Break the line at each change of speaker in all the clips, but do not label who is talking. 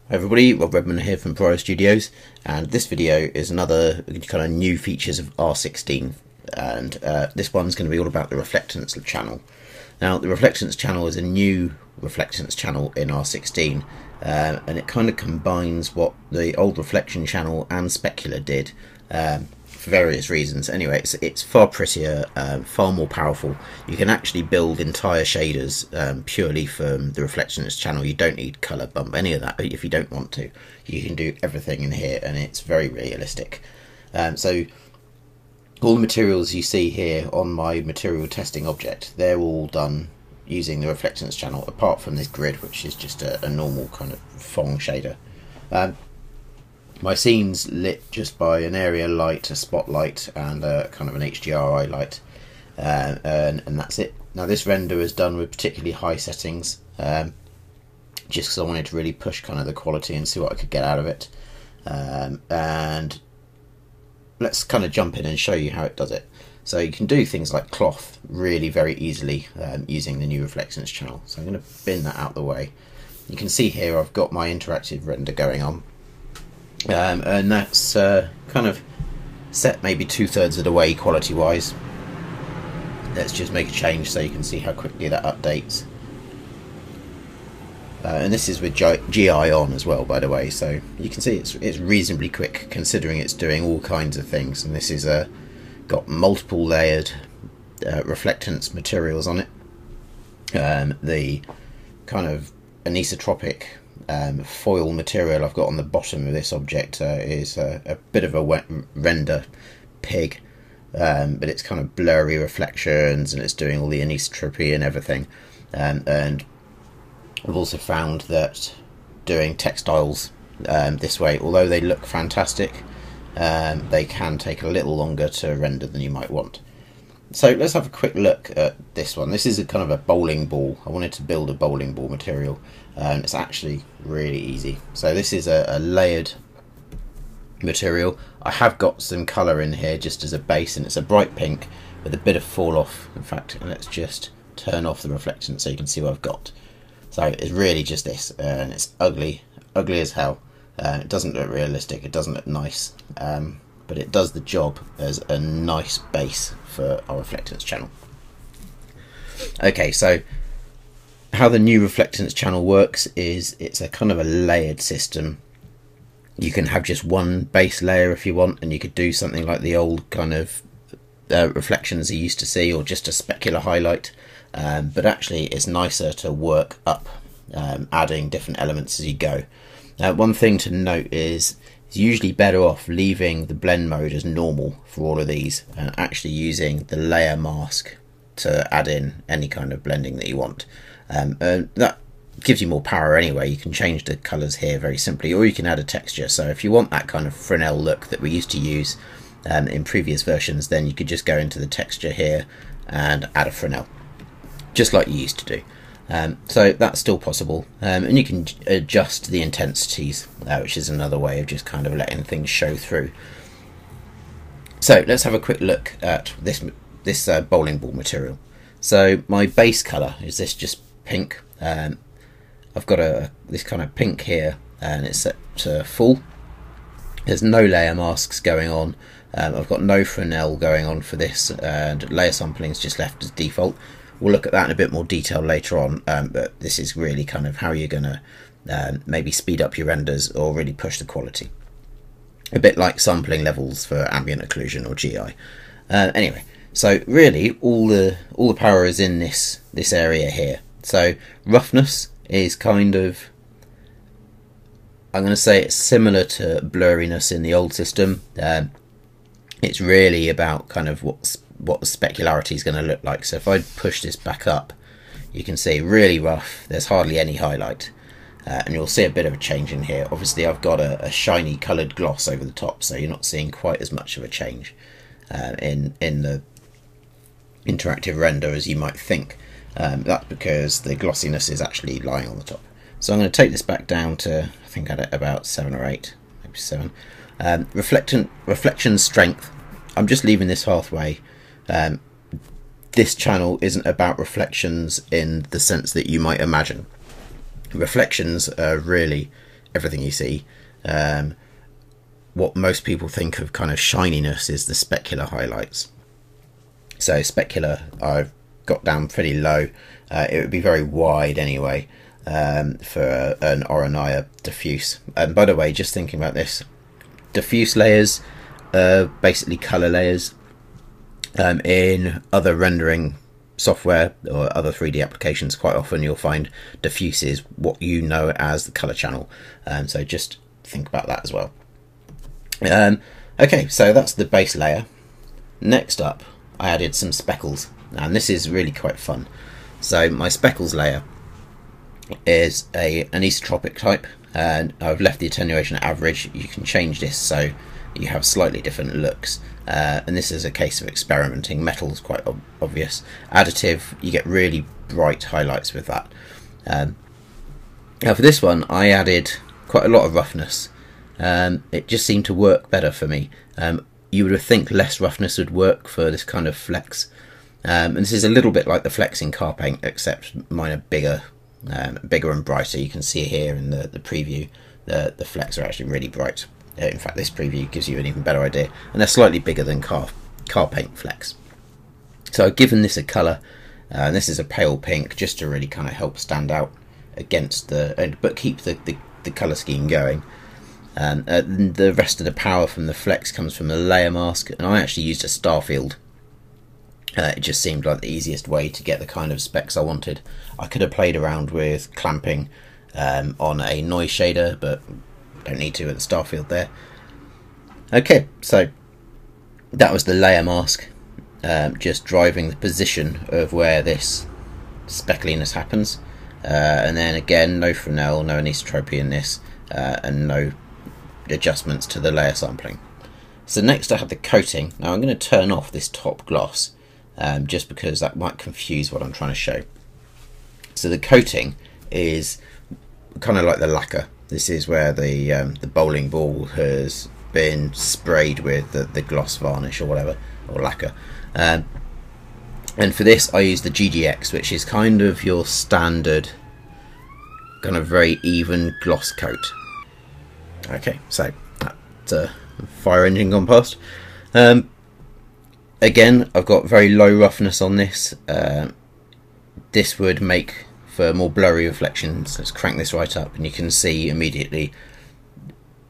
Hi everybody, Rob Redman here from Pro Studios, and this video is another kind of new features of R16, and this one's going to be all about the Reflectance channel. Now, the Reflectance channel is a new Reflectance channel in R16, and it kind of combines what the old Reflection channel and Specular did for various reasons. Anyway, it's far prettier, far more powerful. You can actually build entire shaders purely from the Reflectance channel. You don't need colour bump, any of that, but if you don't want to, you can do everything in here, and it's very realistic. So all the materials you see here on my material testing object, they're all done using the Reflectance channel, apart from this grid, which is just a normal kind of Phong shader. My scene's lit just by an area light, a spotlight, and kind of an HDRI light, and that's it. Now, this render is done with particularly high settings, just because I wanted to really push kind of the quality and see what I could get out of it. And let's kind of jump in and show you how it does it. So you can do things like cloth really very easily using the new Reflectance channel. So I'm going to bin that out of the way. You can see here I've got my interactive render going on. And that's kind of set maybe 2/3 of the way quality wise. Let's just make a change so you can see how quickly that updates. And this is with GI on as well, by the way, so you can see it's reasonably quick considering it's doing all kinds of things. And this is got multiple layered reflectance materials on it. The kind of anisotropy foil material I've got on the bottom of this object is a bit of a wet render pig, but it's kind of blurry reflections, and it's doing all the anisotropy and everything. And I've also found that doing textiles this way, although they look fantastic, they can take a little longer to render than you might want. So let's have a quick look at this one. This is a kind of a bowling ball. I wanted to build a bowling ball material, and it's actually really easy. So this is a layered material. I have got some colour in here just as a base, and it's a bright pink with a bit of fall off. In fact, let's just turn off the reflection so you can see what I've got. So it's really just this, and it's ugly as hell. It doesn't look realistic, it doesn't look nice, but it does the job as a nice base for our Reflectance channel. Okay, so how the new Reflectance channel works is it's a kind of a layered system. You can have just one base layer if you want, and you could do something like the old kind of reflections you used to see, or just a specular highlight, but actually it's nicer to work up, adding different elements as you go. One thing to note is it's usually better off leaving the blend mode as normal for all of these, and actually using the layer mask to add in any kind of blending that you want. That gives you more power anyway. You can change the colours here very simply, or you can add a texture. So if you want that kind of Fresnel look that we used to use in previous versions, then you could just go into the texture here and add a Fresnel, just like you used to do. So that's still possible, and you can adjust the intensities, which is another way of just kind of letting things show through. So let's have a quick look at this bowling ball material. So my base colour is this just pink. I've got this kind of pink here, and it's set to full. There's no layer masks going on. I've got no Fresnel going on for this, and layer sampling is just left as default. We'll look at that in a bit more detail later on, but this is really kind of how you're going to maybe speed up your renders or really push the quality. A bit like sampling levels for ambient occlusion or GI. Anyway, so really all the power is in this area here. So roughness is kind of, I'm going to say it's similar to blurriness in the old system. It's really about kind of what the specularity is going to look like. So if I push this back up, you can see really rough, there's hardly any highlight, and you'll see a bit of a change in here. Obviously I've got a shiny coloured gloss over the top, so you're not seeing quite as much of a change in the interactive render as you might think. That's because the glossiness is actually lying on the top. So I'm going to take this back down to, I think at about 7 or 8, maybe 7. Reflection strength, I'm just leaving this halfway. This channel isn't about reflections in the sense that you might imagine. Reflections are really everything you see. What most people think of kind of shininess is the specular highlights. So specular I've got down pretty low. It would be very wide anyway for an Orania diffuse. And by the way, just thinking about this, diffuse layers are basically colour layers. In other rendering software or other 3D applications, quite often you'll find diffuse is what you know as the colour channel. So just think about that as well. Okay, so that's the base layer. Next up, I added some speckles, and this is really quite fun. So my speckles layer is an anisotropy type, and I've left the attenuation at average. You can change this so you have slightly different looks, and this is a case of experimenting. Metal's quite obvious. Additive, you get really bright highlights with that. Now for this one, I added quite a lot of roughness. It just seemed to work better for me. You would think less roughness would work for this kind of flex, and this is a little bit like the flex in car paint, except mine are bigger and brighter. You can see here in the preview the flecks are actually really bright. In fact, this preview gives you an even better idea, and they're slightly bigger than car paint flecks. So I've given this a colour, and this is a pale pink, just to really kind of help stand out against but keep the colour scheme going. The rest of the power from the flex comes from the layer mask, and I actually used a star field. It just seemed like the easiest way to get the kind of specs I wanted. I could have played around with clamping on a noise shader, but don't need to with the star field there. Okay, so that was the layer mask, just driving the position of where this speckliness happens, and then again, no Fresnel, no anisotropy in this, and no adjustments to the layer sampling. So next I have the coating. Now I'm going to turn off this top gloss, just because that might confuse what I'm trying to show. So the coating is kind of like the lacquer. This is where the bowling ball has been sprayed with the gloss varnish or whatever, or lacquer. And for this I use the GGX, which is kind of your standard kind of very even gloss coat. Okay, so that fire engine gone past. Again, I've got very low roughness on this. This would make for more blurry reflections. Let's crank this right up, and you can see immediately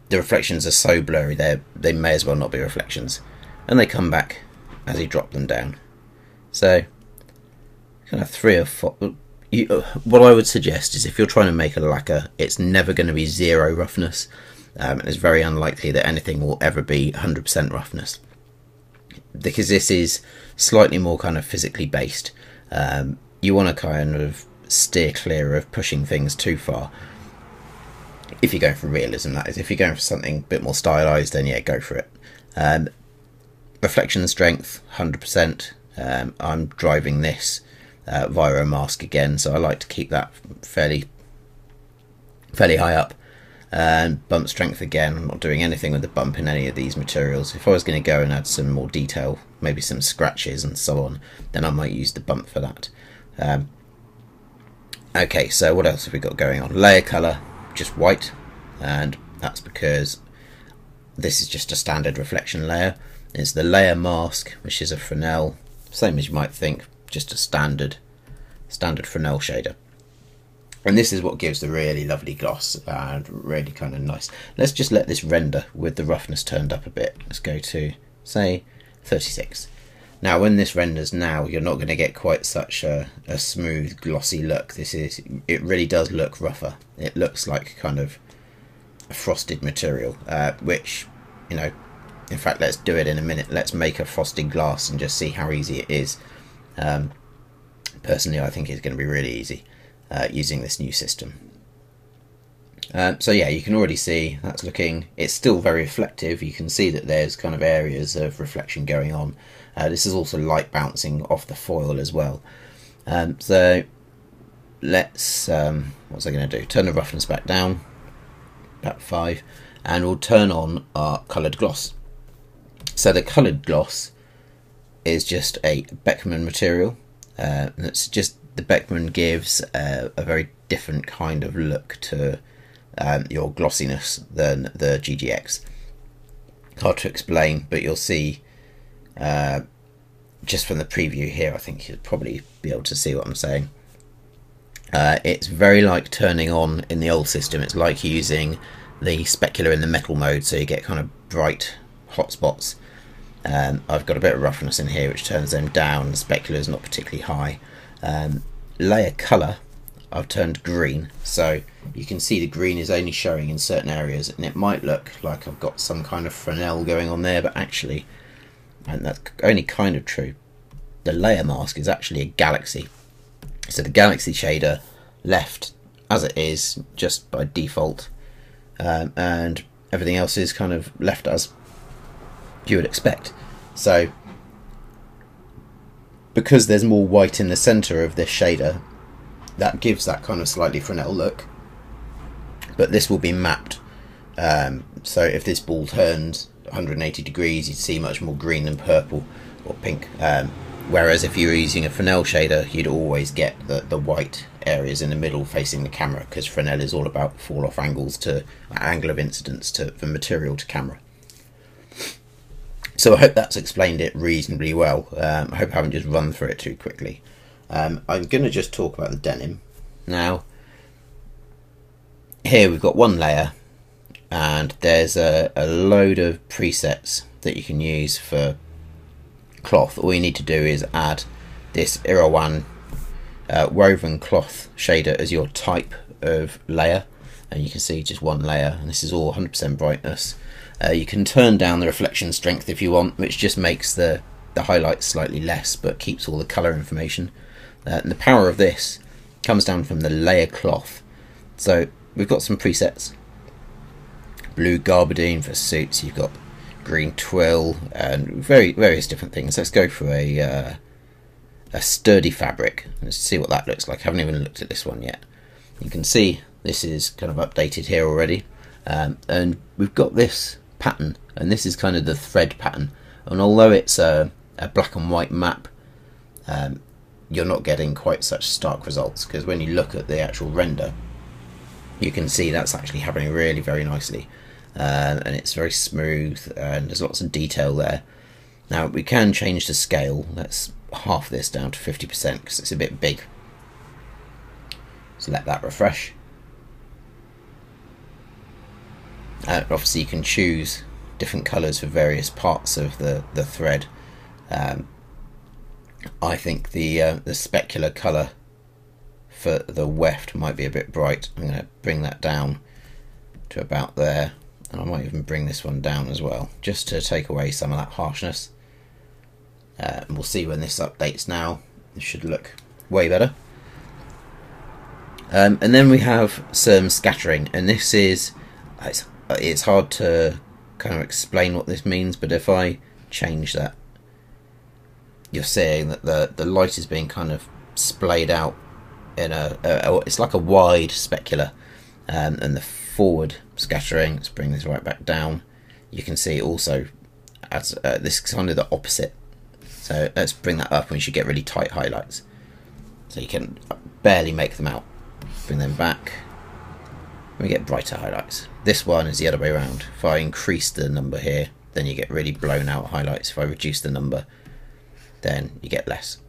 the reflections are so blurry they may as well not be reflections, and they come back as you drop them down. So kind of 3 or 4. What I would suggest is if you're trying to make a lacquer, it's never going to be 0 roughness. And it's very unlikely that anything will ever be 100% roughness, because this is slightly more kind of physically based. You want to kind of steer clear of pushing things too far. If you're going for realism, that is. If you're going for something a bit more stylized, then yeah, go for it. Reflection strength 100%. I'm driving this via a mask again, so I like to keep that fairly high up. And bump strength again, I'm not doing anything with the bump in any of these materials. If I was going to go and add some more detail, maybe some scratches and so on, then I might use the bump for that. Okay, so what else have we got going on? Layer colour, just white, and that's because this is just a standard reflection layer. It's the layer mask, which is a Fresnel, same as you might think, just a standard Fresnel shader. And this is what gives the really lovely gloss and really kind of nice. Let's just let this render with the roughness turned up a bit. Let's go to, say, 36. Now when this renders now, you're not going to get quite such a smooth glossy look. It really does look rougher. It looks like kind of a frosted material, which, you know, in fact, let's do it in a minute. Let's make a frosted glass and just see how easy it is. Personally, I think it's going to be really easy. Using this new system. So yeah, you can already see that's it's still very reflective. You can see that there's kind of areas of reflection going on. This is also light bouncing off the foil as well. So let's, what's I going to do? Turn the roughness back down, about 5, and we'll turn on our coloured gloss. So the coloured gloss is just a Beckmann material. It's just the Beckmann gives a very different kind of look to your glossiness than the GGX. Hard to explain, but you'll see just from the preview here, I think you'll probably be able to see what I'm saying. It's very like turning on in the old system. It's like using the specular in the metal mode, so you get kind of bright hot spots. I've got a bit of roughness in here which turns them down. The specular is not particularly high. Layer colour I've turned green, so you can see the green is only showing in certain areas, and it might look like I've got some kind of Fresnel going on there, but actually, and that's only kind of true, the layer mask is actually a galaxy. So the galaxy shader left as it is just by default, and everything else is kind of left as you would expect. So because there's more white in the centre of this shader, that gives that kind of slightly Fresnel look, but this will be mapped. So if this ball turned 180 degrees, you'd see much more green than purple or pink. Whereas if you were using a Fresnel shader, you'd always get the white areas in the middle facing the camera, because Fresnel is all about fall-off angles to angle of incidence from material to camera. So I hope that's explained it reasonably well. I hope I haven't just run through it too quickly. I'm going to just talk about the denim. Now, here we've got one layer, and there's a load of presets that you can use for cloth. All you need to do is add this Irawan woven cloth shader as your type of layer, and you can see just one layer, and this is all 100% brightness. You can turn down the reflection strength if you want, which just makes the highlights slightly less but keeps all the colour information. And the power of this comes down from the layer cloth. So we've got some presets. Blue gabardine for suits, you've got green twill, and various different things. Let's go for a sturdy fabric. Let's see what that looks like. I haven't even looked at this one yet. You can see this is kind of updated here already, and we've got this pattern, and this is kind of the thread pattern. And although it's a black and white map, you're not getting quite such stark results, because when you look at the actual render, you can see that's actually happening really very nicely, and it's very smooth, and there's lots of detail there. Now we can change the scale. Let's half this down to 50% because it's a bit big. So let that refresh. Obviously you can choose different colours for various parts of the thread. I think the specular colour for the weft might be a bit bright. I'm going to bring that down to about there, and I might even bring this one down as well, just to take away some of that harshness. And we'll see when this updates now. It should look way better. And then we have some scattering, and this is, it's hard to kind of explain what this means, but if I change that, you're seeing that the light is being kind of splayed out in it's like a wide specular, and the forward scattering, let's bring this right back down, you can see also as this is kind of the opposite. So let's bring that up, and we should get really tight highlights, so you can barely make them out. Bring them back, and we get brighter highlights. This one is the other way around. If I increase the number here, then you get really blown out highlights. If I reduce the number, then you get less.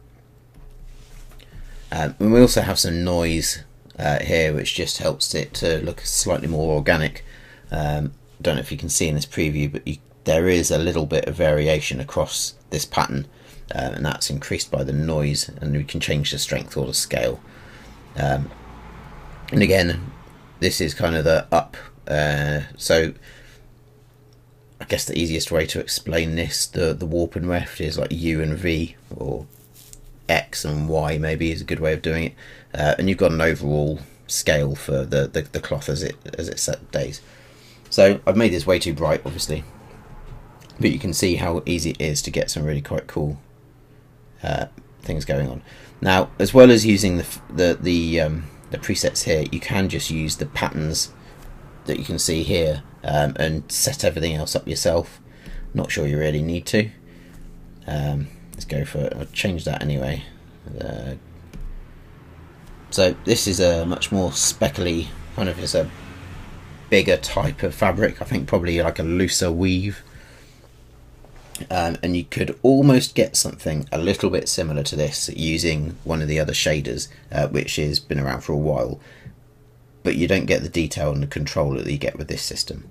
And we also have some noise here, which just helps it to look slightly more organic. Don't know if you can see in this preview, but there is a little bit of variation across this pattern, and that's increased by the noise, and we can change the strength or the scale. And again, this is kind of the up, so I guess the easiest way to explain this, the warp and weft, is like U and V, or X and Y maybe is a good way of doing it. And you've got an overall scale for the cloth as it's set days. So I've made this way too bright, obviously, but you can see how easy it is to get some really quite cool things going on. Now, as well as using the presets here, you can just use the patterns that you can see here, and set everything else up yourself. Not sure you really need to. Let's go for it. I'll change that anyway. So this is a much more speckly kind of, it's a bigger type of fabric. I think probably like a looser weave. And you could almost get something a little bit similar to this using one of the other shaders, which has been around for a while, but you don't get the detail and the control that you get with this system.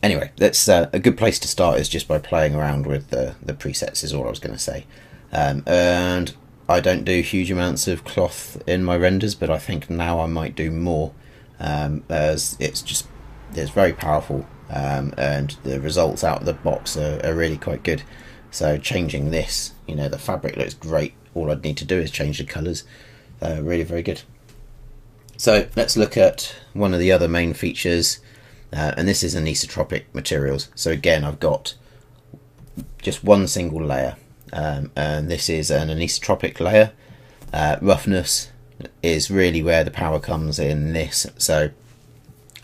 Anyway, that's a good place to start, is just by playing around with the presets, is all I was going to say. And I don't do huge amounts of cloth in my renders, but I think now I might do more, as it's very powerful, and the results out of the box are really quite good. So changing this, the fabric looks great. All I'd need to do is change the colours. Really very good. So let's look at one of the other main features, and this is anisotropic materials. So again, I've got just one single layer, and this is an anisotropic layer. Roughness is really where the power comes in this, so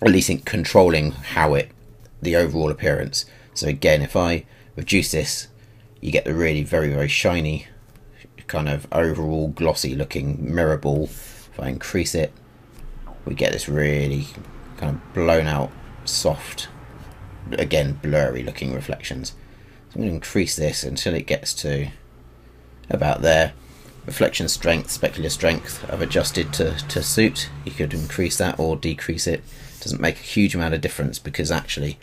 at least in controlling the overall appearance. So again, if I reduce this, you get the really very shiny kind of overall glossy looking mirror ball. If I increase it, we get this really kind of blown out, soft, again blurry looking reflections. So I'm going to increase this until it gets to about there. Reflection strength, specular strength, I've adjusted to suit. You could increase that or decrease it. Doesn't make a huge amount of difference, because actually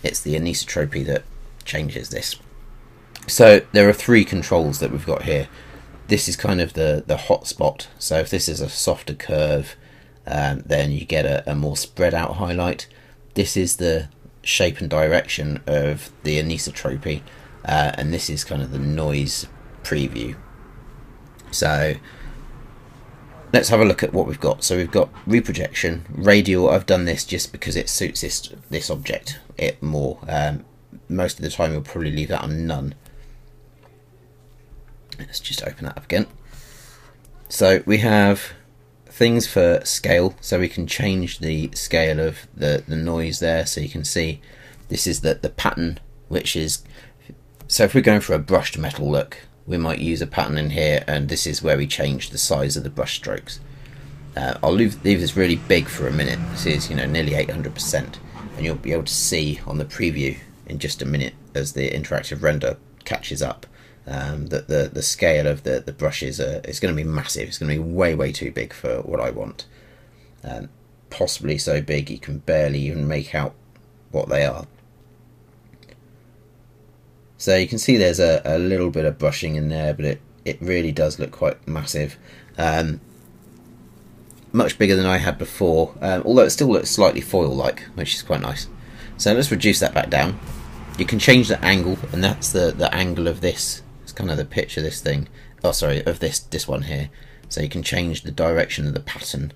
it's the anisotropy that changes this. So there are three controls that we've got here. This is kind of the hot spot. So if this is a softer curve, then you get a more spread out highlight. This is the shape and direction of the anisotropy, and this is kind of the noise preview. So let's have a look at what we've got. So we've got reprojection, radial. I've done this just because it suits this object more. Most of the time you'll probably leave that on none. Let's just open that up again. So we have things for scale, so we can change the scale of the noise there. So you can see this is the pattern, which is, so if we're going for a brushed metal look, we might use a pattern in here, and this is where we change the size of the brush strokes. I'll leave this really big for a minute. This is nearly 800%, and you'll be able to see on the preview in just a minute, as the interactive render catches up, that the scale of the brushes is going to be massive. It's going to be way too big for what I want. Possibly so big you can barely even make out what they are. So you can see there's a little bit of brushing in there, but it really does look quite massive. Much bigger than I had before, although it still looks slightly foil-like, which is quite nice. So let's reduce that back down. You can change the angle, and that's the angle of this. It's kind of the pitch of this thing. Oh, sorry, of this one here. So you can change the direction of the pattern.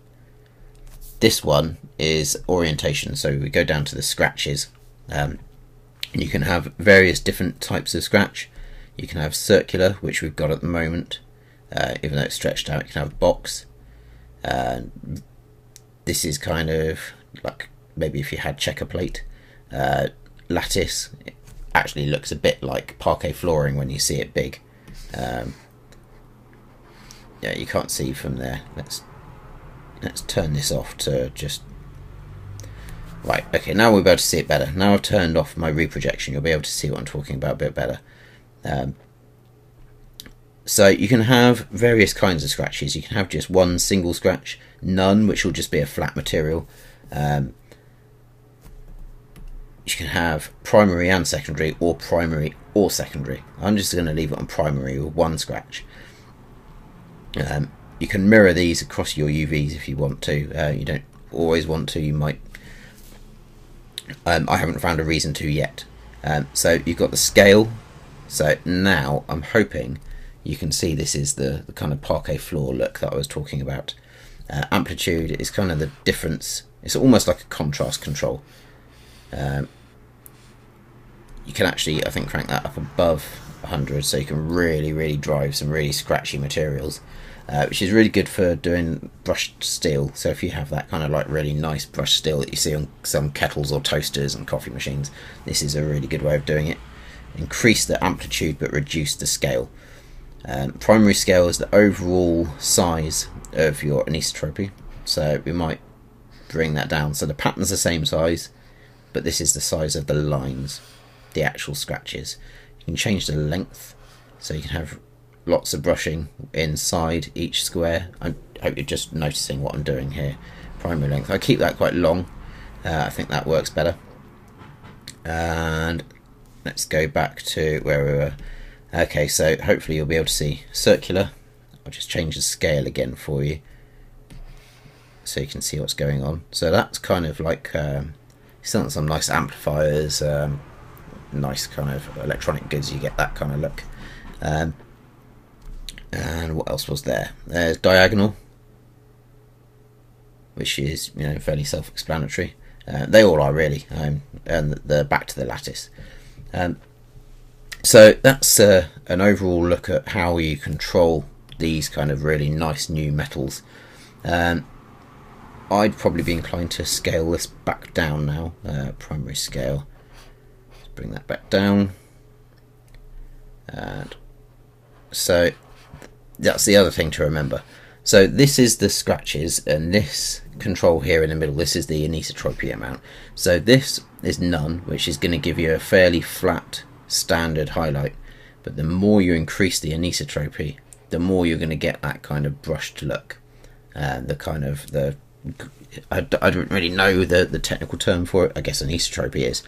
This one is orientation, so we go down to the scratches. You can have various different types of scratch. You can have circular, which we've got at the moment, even though it's stretched out. You can have box. This is kind of like maybe if you had checker plate. Lattice, it actually looks a bit like parquet flooring when you see it big. Yeah, you can't see from there. Let's turn this off to just... Right, okay, now we'll be able to see it better. Now I've turned off my reprojection, you'll be able to see what I'm talking about a bit better. So you can have various kinds of scratches. You can have just one single scratch, none, which will just be a flat material. You can have primary and secondary, or primary or secondary. I'm just going to leave it on primary with one scratch. You can mirror these across your UVs if you want to. You don't always want to, you might. I haven't found a reason to yet. So you've got the scale. So now I'm hoping you can see this is the kind of parquet floor look that I was talking about. Amplitude is kind of the difference. It's almost like a contrast control. You can actually, I think, crank that up above 100, so you can really drive some really scratchy materials, which is really good for doing brushed steel. So if you have that kind of like really nice brushed steel that you see on some kettles or toasters and coffee machines, this is a really good way of doing it. Increase the amplitude but reduce the scale. Primary scale is the overall size of your anisotropy, so we might bring that down. So the pattern's the same size, but this is the size of the lines, the actual scratches. You can change the length, so you can have lots of brushing inside each square. I hope you're just noticing what I'm doing here. Primary length, I keep that quite long. I think that works better. And let's go back to where we were. Okay, so hopefully you'll be able to see circular. I'll just change the scale again for you so you can see what's going on. So that's kind of like some nice amplifiers, nice kind of electronic goods. You get that kind of look. And what else was there? There's diagonal, which is fairly self-explanatory. They all are really, and the back to the lattice. So that's an overall look at how you control these kind of really nice new metals. I'd probably be inclined to scale this back down now. Primary scale. Let's bring that back down. And so that's the other thing to remember. So this is the scratches, and this control here in the middle, this is the anisotropy amount. So this is none, which is going to give you a fairly flat standard highlight, but the more you increase the anisotropy, the more you're going to get that kind of brushed look. I don't really know the technical term for it. I guess anisotropy is.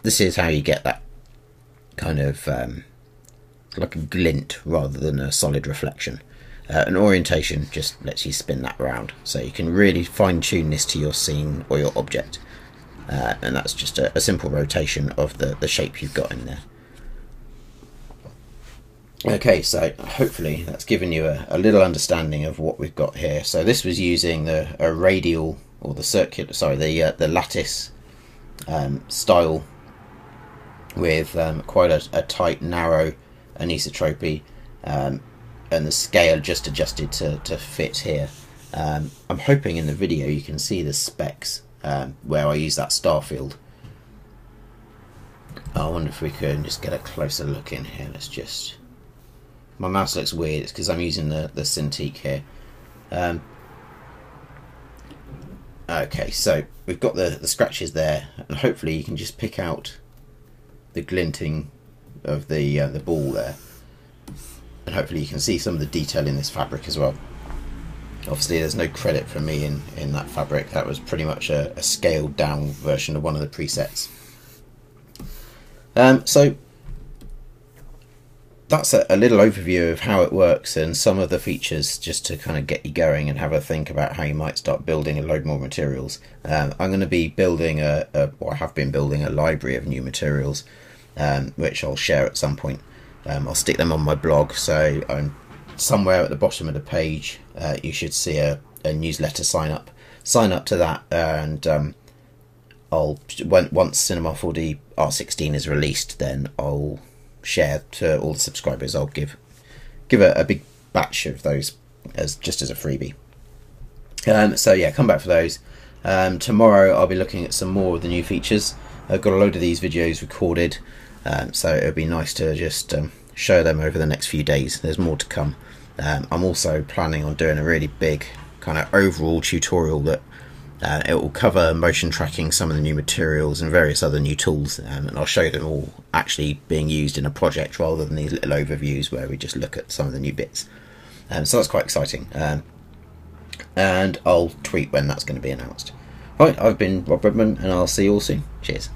This is how you get that kind of like a glint rather than a solid reflection. An orientation just lets you spin that around, so you can really fine-tune this to your scene or your object, and that's just a simple rotation of the shape you've got in there. Okay, so hopefully that's given you a little understanding of what we've got here. So this was using a radial, or the circular, sorry, the lattice style with quite a tight, narrow anisotropy, and the scale just adjusted to fit here. I'm hoping in the video you can see the specs where I use that star field. I wonder if we can just get a closer look in here. Let's just... My mouse looks weird, it's because I'm using the Cintiq here. Okay, so we've got the scratches there, and hopefully you can just pick out the glinting of the ball there. And hopefully you can see some of the detail in this fabric as well. Obviously there's no credit for me in that fabric. That was pretty much a scaled down version of one of the presets. So that's a little overview of how it works and some of the features, just to kind of get you going and have a think about how you might start building a load more materials. I'm going to be building I have been building a library of new materials, which I'll share at some point. I'll stick them on my blog, so somewhere at the bottom of the page you should see a newsletter sign up to that, and once Cinema 4D R16 is released, then I'll share to all the subscribers. I'll give a big batch of those just as a freebie. So yeah, come back for those. Tomorrow I'll be looking at some more of the new features. I've got a load of these videos recorded, so it would be nice to just show them over the next few days. There's more to come. I'm also planning on doing a really big kind of overall tutorial that it will cover motion tracking, some of the new materials and various other new tools, and I'll show them all actually being used in a project rather than these little overviews where we just look at some of the new bits. So that's quite exciting, and I'll tweet when that's going to be announced. Right, I've been Rob Redman, and I'll see you all soon. Cheers.